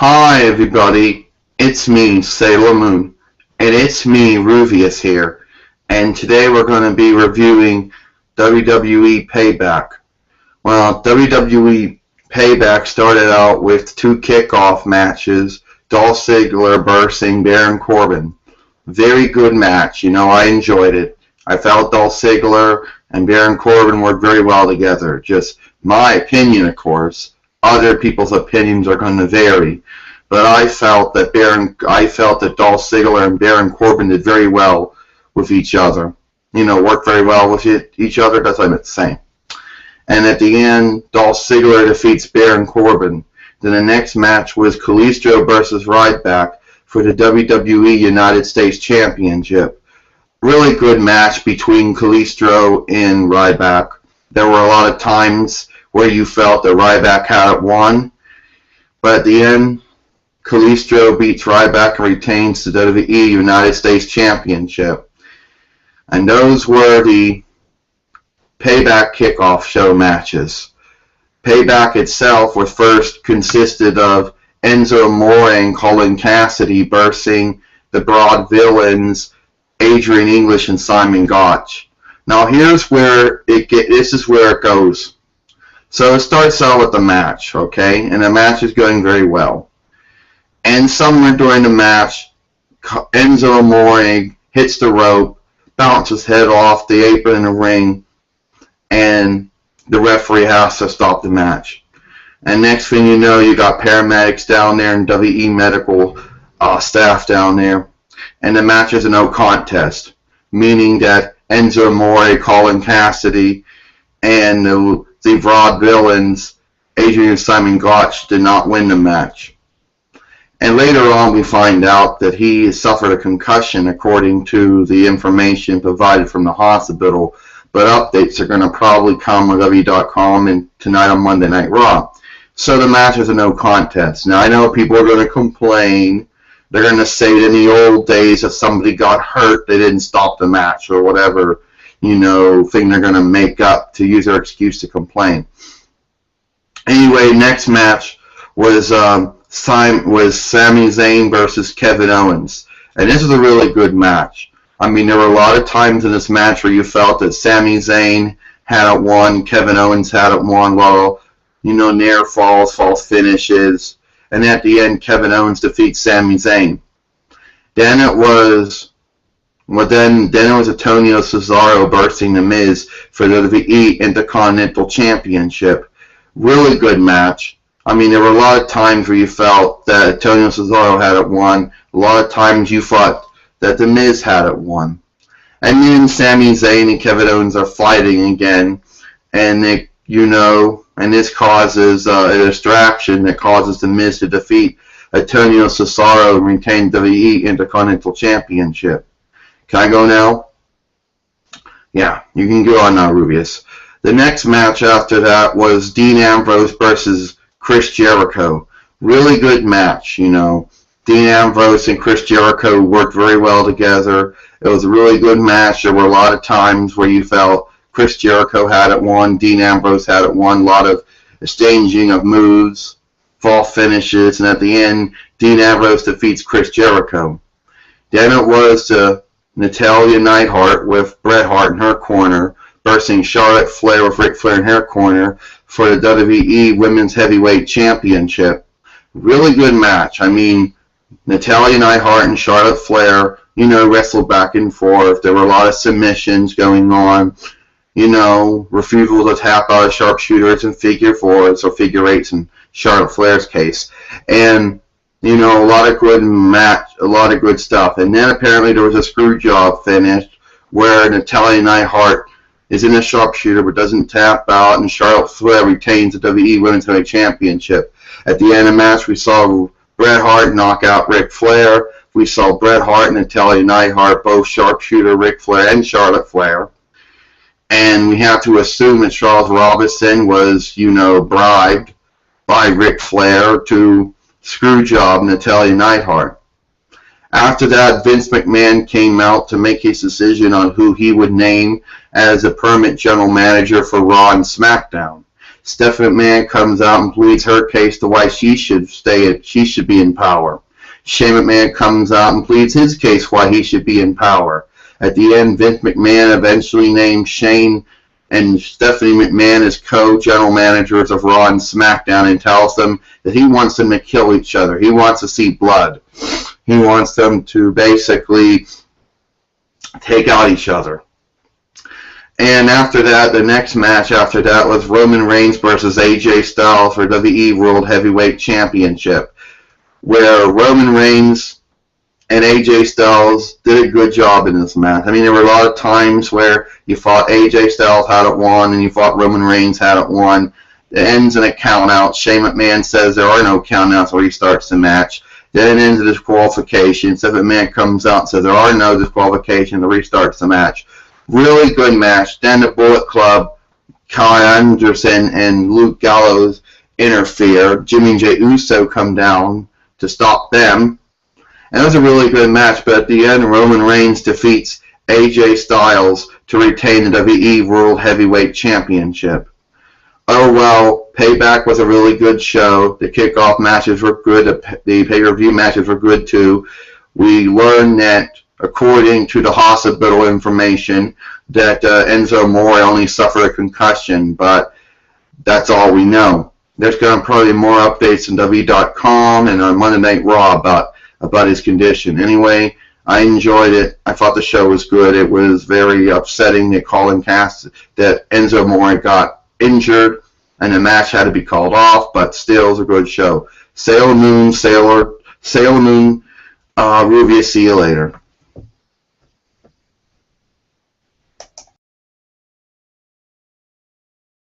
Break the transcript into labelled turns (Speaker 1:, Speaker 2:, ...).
Speaker 1: Hi everybody, it's me, Sailor Moon, and it's me, Rubeus here, and today we're going to be reviewing WWE Payback. Well, WWE Payback started out with two kickoff matches, Dolph Ziggler versus Baron Corbin. Very good match, I enjoyed it. I felt Dolph Ziggler and Baron Corbin worked very well together. Just my opinion, of course. Other people's opinions are going to vary, but I felt that Dolph Ziggler and Baron Corbin did very well with each other. Worked very well with each other. That's what I meant to say. And at the end, Dolph Ziggler defeats Baron Corbin. Then the next match was Kalisto versus Ryback for the WWE United States Championship. Really good match between Kalisto and Ryback. There were a lot of times where you felt that Ryback had it won, but at the end, Kalisto beats Ryback and retains the WWE United States Championship. And those were the Payback kickoff show matches. Payback itself was first consisted of Enzo Amore and Colin Cassidy versus the Broad Villains, Adrian English and Simon Gotch. Now this is where it goes. So it starts out with the match, okay? And the match is going very well. And somewhere during the match, Enzo Amore hits the rope, bounces head off the apron in the ring, and the referee has to stop the match. And next thing you know, you got paramedics down there and WE medical staff down there. And the match is a no contest, meaning that Enzo Amore, Colin Cassidy, and the Broad Villains, Adrian and Simon Gotch, did not win the match. And later on we find out that he suffered a concussion according to the information provided from the hospital, but updates are going to probably come on WWE.com and tonight on Monday Night Raw. So the match is a no contest. Now I know people are going to complain. They're going to say that in the old days if somebody got hurt, they didn't stop the match or whatever, thing they're going to make up to use their excuse to complain. Anyway, next match was Sami Zayn versus Kevin Owens. And this was a really good match. I mean, there were a lot of times in this match where you felt that Sami Zayn had it won, Kevin Owens had it won, a lot of, near falls, false finishes. And at the end, Kevin Owens defeats Sami Zayn. Then it was Antonio Cesaro versus The Miz for the WWE Intercontinental Championship. Really good match. I mean, there were a lot of times where you felt that Antonio Cesaro had it won. A lot of times you thought that The Miz had it won. And then Sami Zayn and Kevin Owens are fighting again, and this causes a distraction that causes The Miz to defeat Antonio Cesaro and retain WWE Intercontinental Championship. Can I go now? Yeah, you can go on now, Rubeus. The next match after that was Dean Ambrose versus Chris Jericho. Really good match, Dean Ambrose and Chris Jericho worked very well together. It was a really good match. There were a lot of times where you felt Chris Jericho had it won, Dean Ambrose had it won, a lot of exchanging of moves, fall finishes, and at the end, Dean Ambrose defeats Chris Jericho. Then it was Natalya Neidhart with Bret Hart in her corner versus Charlotte Flair with Ric Flair in her corner for the WWE Women's Heavyweight Championship. Really good match. I mean, Natalya Neidhart and Charlotte Flair, wrestled back and forth. There were a lot of submissions going on. Refusal to tap out of sharpshooters and figure fours or figure eights in Charlotte Flair's case. And a lot of good stuff. And then apparently there was a screw job finish where Natalya Neidhart is in a sharpshooter but doesn't tap out, and Charlotte Flair retains the WWE Women's Heavyweight Championship. At the end of the match, we saw Bret Hart knock out Ric Flair. We saw Bret Hart and Natalya Neidhart both sharpshooter Ric Flair and Charlotte Flair. And we have to assume that Charles Robinson was, bribed by Ric Flair to screwjob Natalya Neidhart. After that, Vince McMahon came out to make his decision on who he would name as a permanent general manager for Raw and SmackDown. Stephanie McMahon comes out and pleads her case to why she should be in power. Shane McMahon comes out and pleads his case why he should be in power. At the end, Vince McMahon eventually named Shane and Stephanie McMahon as co-general managers of Raw and SmackDown and tells them that he wants them to kill each other. He wants to see blood. He wants them to basically take out each other. And after that, the next match after that was Roman Reigns versus AJ Styles for WWE World Heavyweight Championship, where Roman Reigns and AJ Styles did a good job in this match. I mean, there were a lot of times where you thought AJ Styles had it won and you thought Roman Reigns had it won. It ends in a count-out. Shane McMahon says there are no count-outs or he starts the match. Then it ends in disqualification. Stephanie McMahon comes out and says there are no disqualifications and restarts the match. Really good match. Then the Bullet Club, Kyle Anderson and Luke Gallows interfere. Jimmy and Jey Uso come down to stop them. And it was a really good match, but at the end, Roman Reigns defeats AJ Styles to retain the WWE World Heavyweight Championship. Oh well, Payback was a really good show. The kickoff matches were good. The pay-per-view matches were good too. We learned that, according to the hospital information, that Enzo Amore only suffered a concussion, but that's all we know. There's going to probably be more updates on WWE.com and on Monday Night Raw about his condition. Anyway, I enjoyed it. I thought the show was good. It was very upsetting that Colin Cass, that Enzo Amore got injured and the match had to be called off, but still it was a good show. Sailor Moon, Rubeus, see you later.